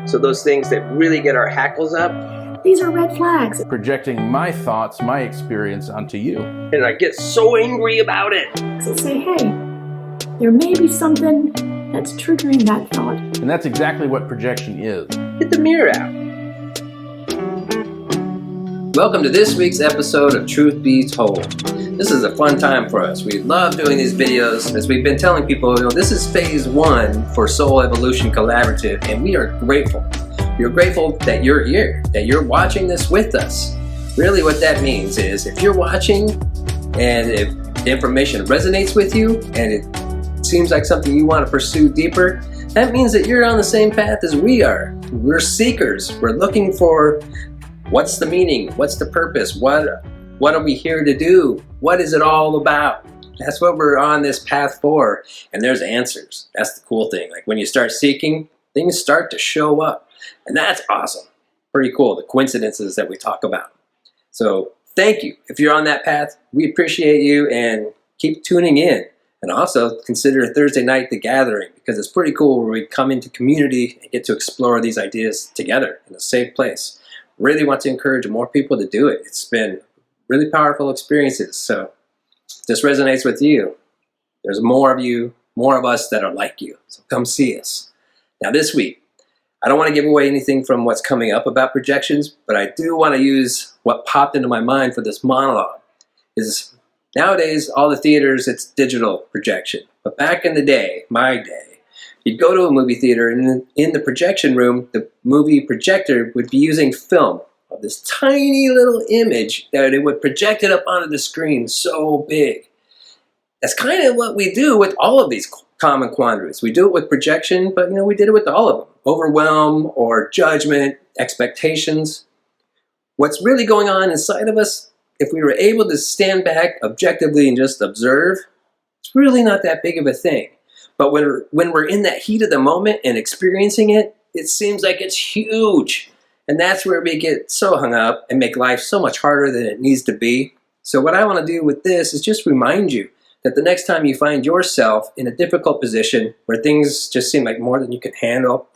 So those things that really get our hackles up, these are red flags. Projecting my thoughts, my experience onto you. And I get so angry about it. So say, hey, there may be something that's triggering that thought. And that's exactly what projection is. Get the mirror out. Welcome to this week's episode of Truth Be Told. This is a fun time for us. We love doing these videos. As we've been telling people, this is phase 1 for Soul Evolution Collaborative, and we are grateful. We're grateful that you're here, that you're watching this with us. Really what that means is if you're watching and if the information resonates with you and it seems like something you want to pursue deeper, that means that you're on the same path as we are. We're seekers. We're looking for what's the meaning? What's the purpose? What are we here to do? What is it all about? That's what we're on this path for. And there's answers. That's the cool thing. Like when you start seeking, things start to show up. And that's awesome. Pretty cool, the coincidences that we talk about. So thank you. If you're on that path, we appreciate you and keep tuning in. And also consider Thursday night the gathering, because it's pretty cool where we come into community and get to explore these ideas together in a safe place. Really want to encourage more people to do it. It's been really powerful experiences. So if this resonates with you, there's more of you, more of us that are like you. So come see us. Now this week, I don't want to give away anything from what's coming up about projections, but I do want to use what popped into my mind for this monologue. Is nowadays, all the theaters, it's digital projection. But back in the day, my day, you'd go to a movie theater and in the projection room, the movie projector would be using film of this tiny little image that it would project it up onto the screen so big. That's kind of what we do with all of these common quandaries. We do it with projection, but we did it with all of them. Overwhelm or judgment, expectations. What's really going on inside of us, if we were able to stand back objectively and just observe, it's really not that big of a thing. But when we're in that heat of the moment and experiencing it, it seems like it's huge. And that's where we get so hung up and make life so much harder than it needs to be. So what I want to do with this is just remind you that the next time you find yourself in a difficult position where things just seem like more than you can handle,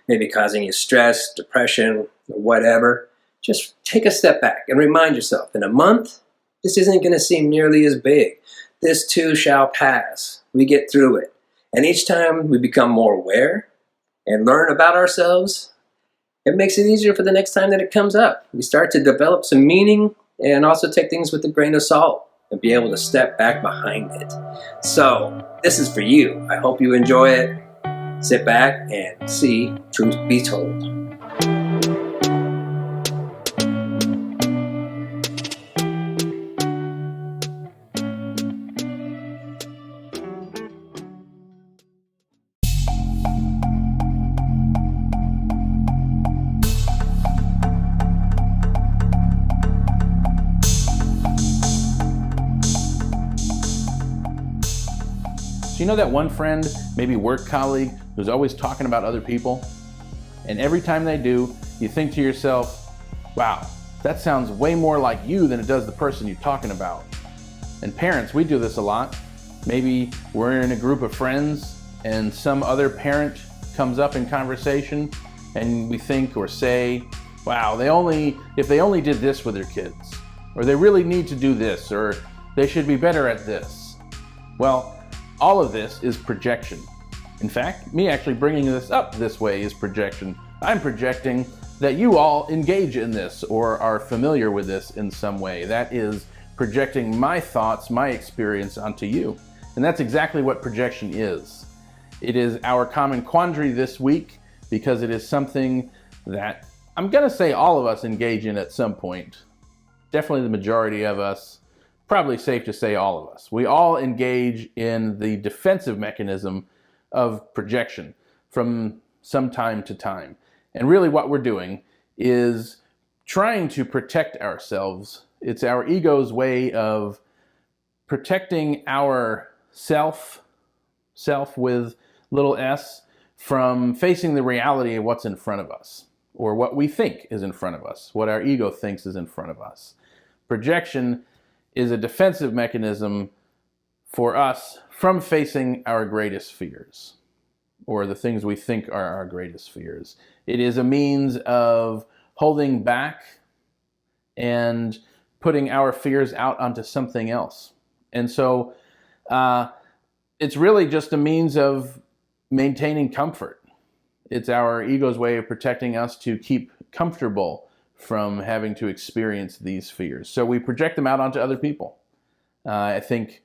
maybe causing you stress, depression, or whatever, just take a step back and remind yourself, in a month, this isn't going to seem nearly as big. This too shall pass. We get through it. And each time we become more aware and learn about ourselves, it makes it easier for the next time that it comes up. We start to develop some meaning and also take things with a grain of salt and be able to step back behind it. So, this is for you. I hope you enjoy it. Sit back and see Truth Be Told. So you know that one friend, maybe work colleague, who's always talking about other people? And every time they do, you think to yourself, wow, that sounds way more like you than it does the person you're talking about. And parents, we do this a lot. Maybe we're in a group of friends and some other parent comes up in conversation and we think or say, wow, if they only did this with their kids, or they really need to do this, or they should be better at this. Well, all of this is projection. In fact, me actually bringing this up this way is projection. I'm projecting that you all engage in this or are familiar with this in some way. That is projecting my thoughts, my experience onto you. And that's exactly what projection is. It is our common quandary this week because it is something that I'm gonna say all of us engage in at some point. Definitely the majority of us. Probably safe to say all of us. We all engage in the defensive mechanism of projection from some time to time. And really what we're doing is trying to protect ourselves. It's our ego's way of protecting our self with little s, from facing the reality of what's in front of us, or what we think is in front of us, what our ego thinks is in front of us. Projection is a defensive mechanism for us from facing our greatest fears. or the things we think are our greatest fears. It is a means of holding back and putting our fears out onto something else. And so it's really just a means of maintaining comfort. It's our ego's way of protecting us to keep comfortable from having to experience these fears. So we project them out onto other people. I think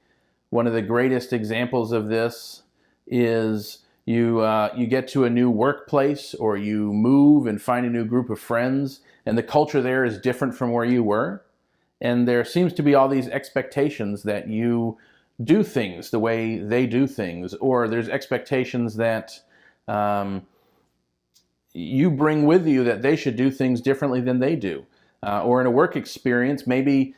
one of the greatest examples of this is you get to a new workplace, or you move and find a new group of friends, and the culture there is different from where you were. And there seems to be all these expectations that you do things the way they do things, or there's expectations that you bring with you that they should do things differently than they do. Or in a work experience, maybe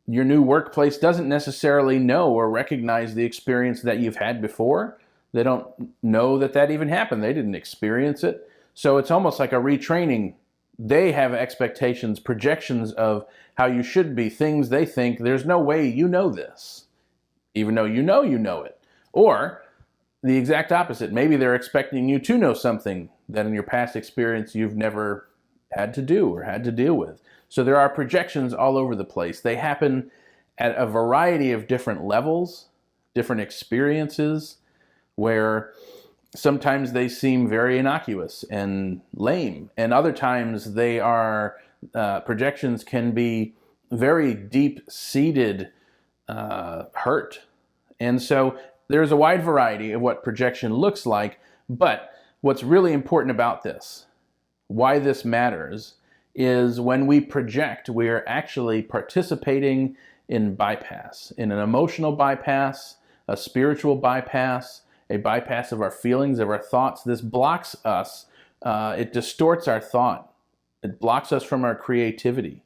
your new workplace doesn't necessarily know or recognize the experience that you've had before. They don't know that that even happened. They didn't experience it. So it's almost like a retraining. They have expectations, projections of how you should be, things they think there's no way you know this, even though you know it. Or the exact opposite. Maybe they're expecting you to know something that in your past experience you've never had to do or had to deal with. So there are projections all over the place. They happen at a variety of different levels, different experiences, where sometimes they seem very innocuous and lame, and other times they are projections can be very deep-seated hurt. And so there's a wide variety of what projection looks like, but what's really important about this, why this matters, is when we project, we are actually participating in bypass, in an emotional bypass, a spiritual bypass, a bypass of our feelings, of our thoughts. This blocks us. It distorts our thought. It blocks us from our creativity.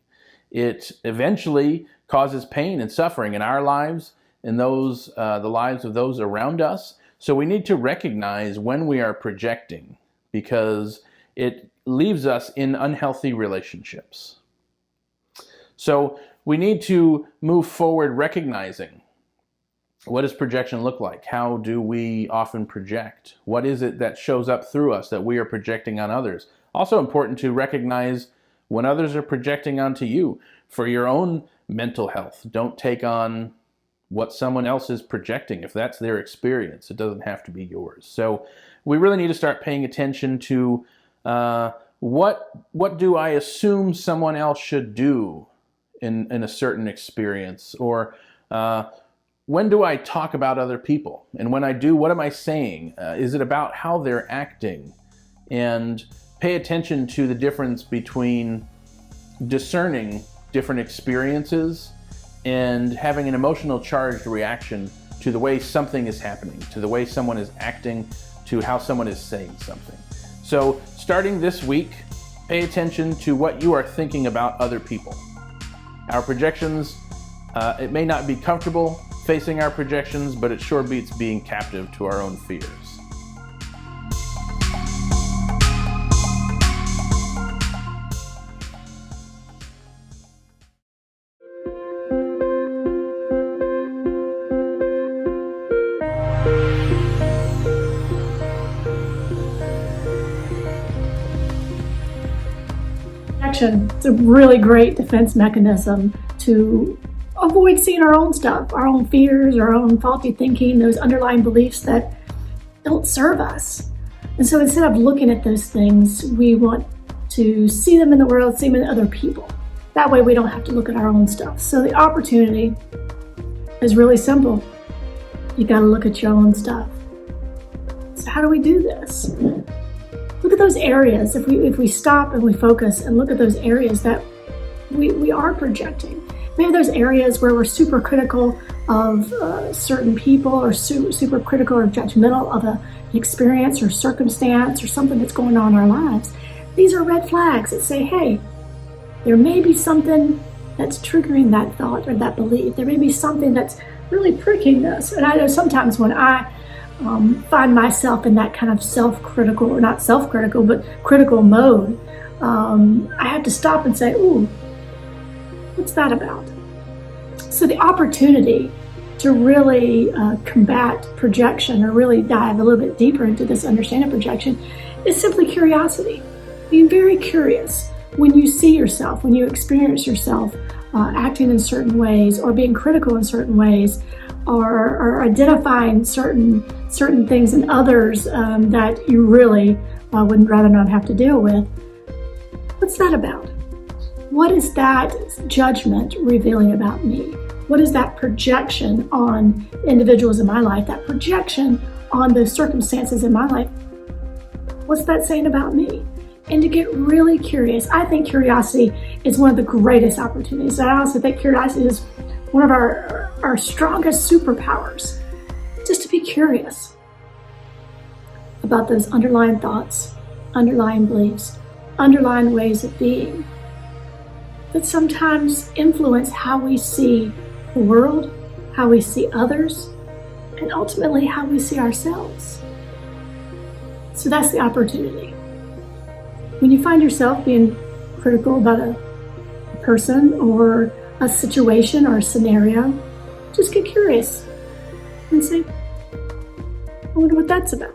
It eventually causes pain and suffering in our lives, in those the lives of those around us. So we need to recognize when we are projecting, because it leaves us in unhealthy relationships. So we need to move forward recognizing, what does projection look like? How do we often project? What is it that shows up through us that we are projecting on others? Also important to recognize when others are projecting onto you for your own mental health. Don't take on what someone else is projecting. If that's their experience, it doesn't have to be yours. So we really need to start paying attention to what do I assume someone else should do in a certain experience? Or when do I talk about other people? And when I do, what am I saying? Is it about how they're acting? And pay attention to the difference between discerning different experiences and having an emotional charged reaction to the way something is happening, to the way someone is acting, to how someone is saying something. So starting this week, pay attention to what you are thinking about other people. Our projections, it may not be comfortable facing our projections, but it sure beats being captive to our own fears. It's a really great defense mechanism to avoid seeing our own stuff, our own fears, our own faulty thinking, those underlying beliefs that don't serve us. And so instead of looking at those things, we want to see them in the world, see them in other people. That way we don't have to look at our own stuff. So the opportunity is really simple. You got to look at your own stuff. So how do we do this? Look at those areas. If we stop and we focus and look at those areas that we are projecting. Maybe those areas where we're super critical of certain people, or super critical or judgmental of an experience or circumstance or something that's going on in our lives. These are red flags that say, hey, there may be something that's triggering that thought or that belief. There may be something that's really pricking this. And I know sometimes when I find myself in that kind of self-critical, or not self-critical, but critical mode, I have to stop and say, ooh, what's that about? So the opportunity to really combat projection, or really dive a little bit deeper into this understanding of projection, is simply curiosity. Being very curious when you see yourself, when you experience yourself acting in certain ways, or being critical in certain ways, or identifying certain things in others that you really would rather not have to deal with. What's that about? What is that judgment revealing about me? What is that projection on individuals in my life, that projection on the circumstances in my life? What's that saying about me? And to get really curious. I think curiosity is one of the greatest opportunities. I also think curiosity is one of our strongest superpowers. Just to be curious about those underlying thoughts, underlying beliefs, underlying ways of being that sometimes influence how we see the world, how we see others, and ultimately how we see ourselves. So that's the opportunity. When you find yourself being critical about a person or a situation or a scenario, just get curious and say, I wonder what that's about.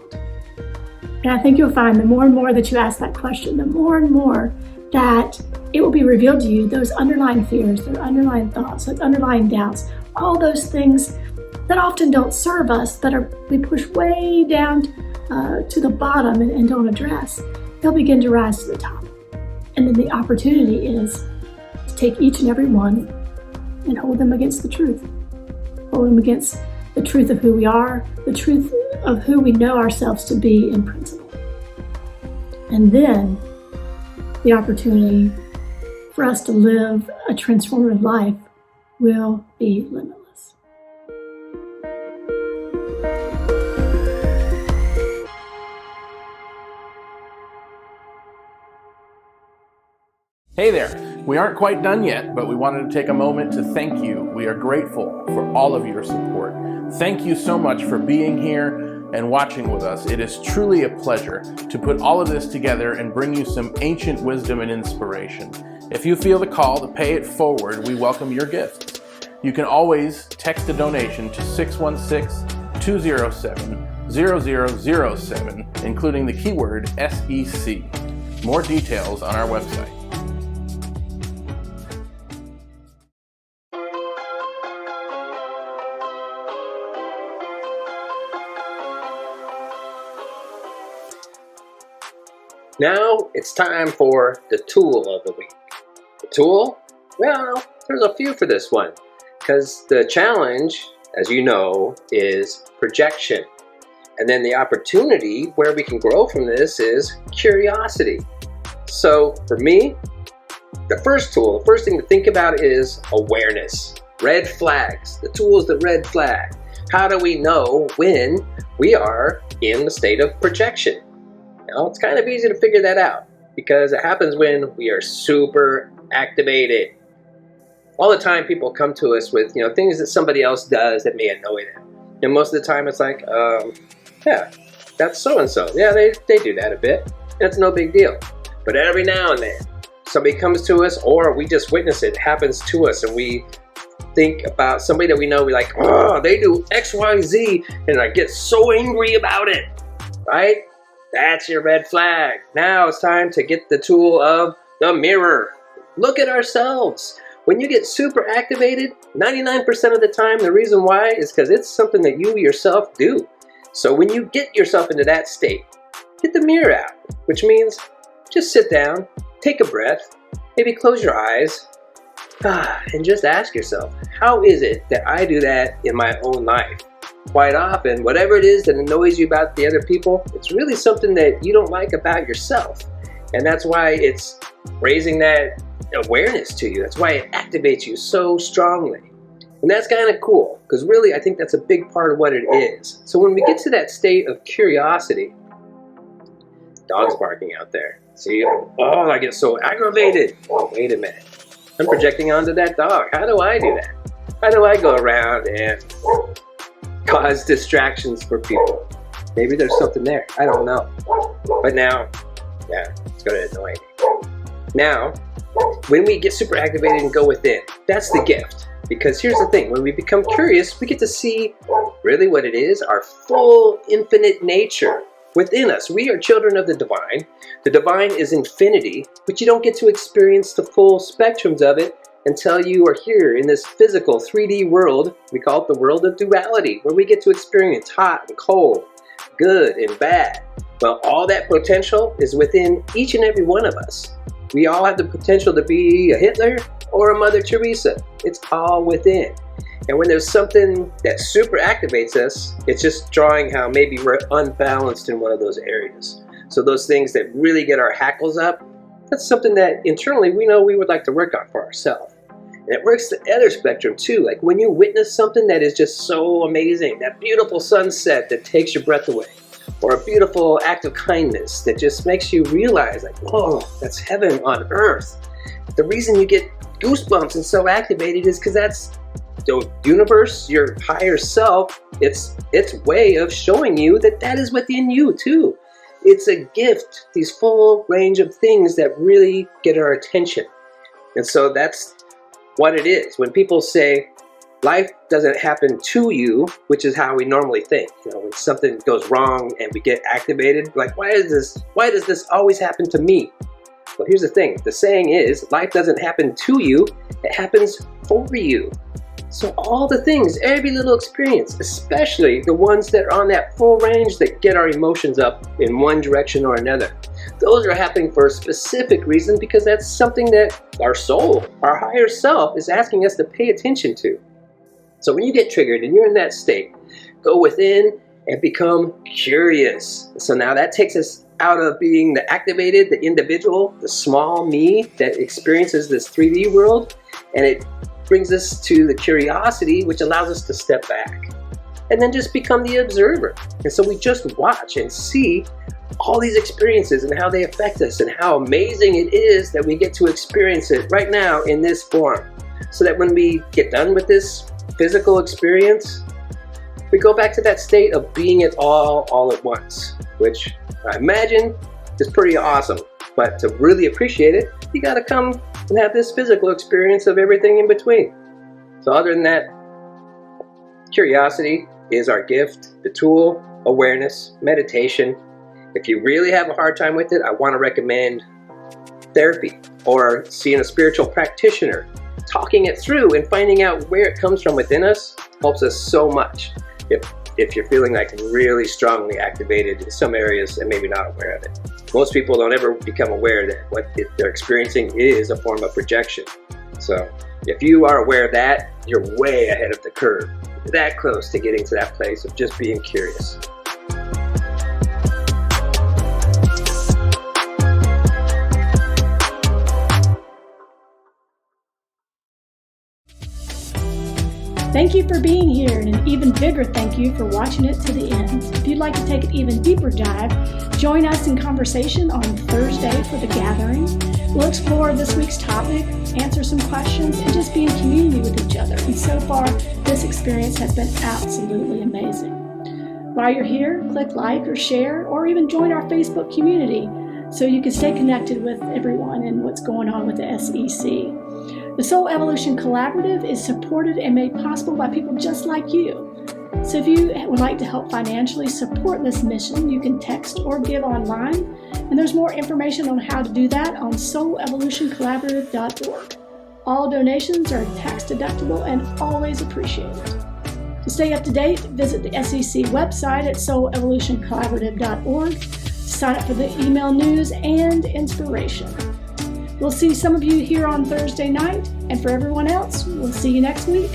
And I think you'll find the more and more that you ask that question, the more and more that it will be revealed to you those underlying fears, those underlying thoughts, those underlying doubts, all those things that often don't serve us, we push way down to the bottom and don't address. They'll begin to rise to the top. And then the opportunity is to take each and every one and hold them against the truth. Hold them against the truth of who we are, the truth of who we know ourselves to be in principle. And then the opportunity for us to live a transformative life will be limitless. Hey there, we aren't quite done yet, but we wanted to take a moment to thank you. We are grateful for all of your support. Thank you so much for being here and watching with us. It is truly a pleasure to put all of this together and bring you some ancient wisdom and inspiration. If you feel the call to pay it forward, we welcome your gifts. You can always text a donation to 616-207-0007, including the keyword SEC. More details on our website. Now it's time for the tool of the week. The tool? Well, there's a few for this one, because the challenge, as you know, is projection. And then the opportunity where we can grow from this is curiosity. So for me, the first thing to think about is awareness. Red flags. The tool is the red flag. How do we know when we are in the state of projection? Well, it's kind of easy to figure that out because it happens when we are super activated. All the time people come to us with, things that somebody else does that may annoy them. And most of the time it's like, yeah, that's so-and-so. Yeah, they do that a bit. That's no big deal. But every now and then, somebody comes to us or we just witness it happens to us and we think about somebody that we know, we're like, oh, they do X, Y, Z, and I get so angry about it, right? That's your red flag. Now it's time to get the tool of the mirror. Look at ourselves. When you get super activated, 99% of the time, the reason why is because it's something that you yourself do. So when you get yourself into that state, get the mirror out, which means just sit down, take a breath, maybe close your eyes, and just ask yourself, how is it that I do that in my own life? Quite often, whatever it is that annoys you about the other people, it's really something that you don't like about yourself. And that's why it's raising that awareness to you. That's why it activates you so strongly. And that's kind of cool, because really I think that's a big part of what it is. So when we get to that state of curiosity, dog's barking out there. See, oh, I get so aggravated. Oh, wait a minute. I'm projecting onto that dog. How do I do that? How do I go around and cause distractions for people? Maybe there's something there. I don't know. But now, yeah, it's going to annoy me. Now, when we get super activated and go within, that's the gift. Because here's the thing, when we become curious, we get to see really what it is, our full infinite nature within us. We are children of the divine. The divine is infinity, but you don't get to experience the full spectrums of it until you are here in this physical 3D world. We call it the world of duality, where we get to experience hot and cold, good and bad. Well, all that potential is within each and every one of us. We all have the potential to be a Hitler or a Mother Teresa. It's all within. And when there's something that super activates us, it's just drawing how maybe we're unbalanced in one of those areas. So those things that really get our hackles up, that's something that internally we know we would like to work on for ourselves. And it works the other spectrum too. Like when you witness something that is just so amazing, that beautiful sunset that takes your breath away, or a beautiful act of kindness that just makes you realize, like, whoa, that's heaven on earth. The reason you get goosebumps and so activated is because that's the universe, your higher self, its way of showing you that that is within you too. It's a gift, these full range of things that really get our attention. And so that's what it is. When people say life doesn't happen to you, which is how we normally think. You know, when something goes wrong and we get activated, like, why does this always happen to me? Well, here's the thing. The saying is, life doesn't happen to you, it happens for you. So all the things, every little experience, especially the ones that are on that full range that get our emotions up in one direction or another, those are happening for a specific reason, because that's something that our soul, our higher self, is asking us to pay attention to. So when you get triggered and you're in that state, go within and become curious. So now that takes us out of being the activated, the individual, the small me that experiences this 3D world, and it brings us to the curiosity, which allows us to step back and then just become the observer. And so we just watch and see all these experiences and how they affect us and how amazing it is that we get to experience it right now in this form. So that when we get done with this physical experience, we go back to that state of being it all at once, which I imagine is pretty awesome. But to really appreciate it, you gotta come and have this physical experience of everything in between. So other than that, curiosity is our gift, the tool, awareness, meditation. If you really have a hard time with it, I want to recommend therapy or seeing a spiritual practitioner. Talking it through and finding out where it comes from within us helps us so much. If you're feeling like really strongly activated in some areas and maybe not aware of it. Most people don't ever become aware that what they're experiencing is a form of projection. So if you are aware of that, you're way ahead of the curve. You're that close to getting to that place of just being curious. Thank you for being here, and an even bigger thank you for watching it to the end. If you'd like to take an even deeper dive, join us in conversation on Thursday for the gathering. We'll explore this week's topic, answer some questions, and just be in community with each other. And so far, this experience has been absolutely amazing. While you're here, click like or share, or even join our Facebook community so you can stay connected with everyone and what's going on with the SEC. The Soul Evolution Collaborative is supported and made possible by people just like you. So if you would like to help financially support this mission, you can text or give online. And there's more information on how to do that on soulevolutioncollaborative.org. All donations are tax deductible and always appreciated. To stay up to date, visit the SEC website at soulevolutioncollaborative.org to sign up for the email news and inspiration. We'll see some of you here on Thursday night, and for everyone else, we'll see you next week.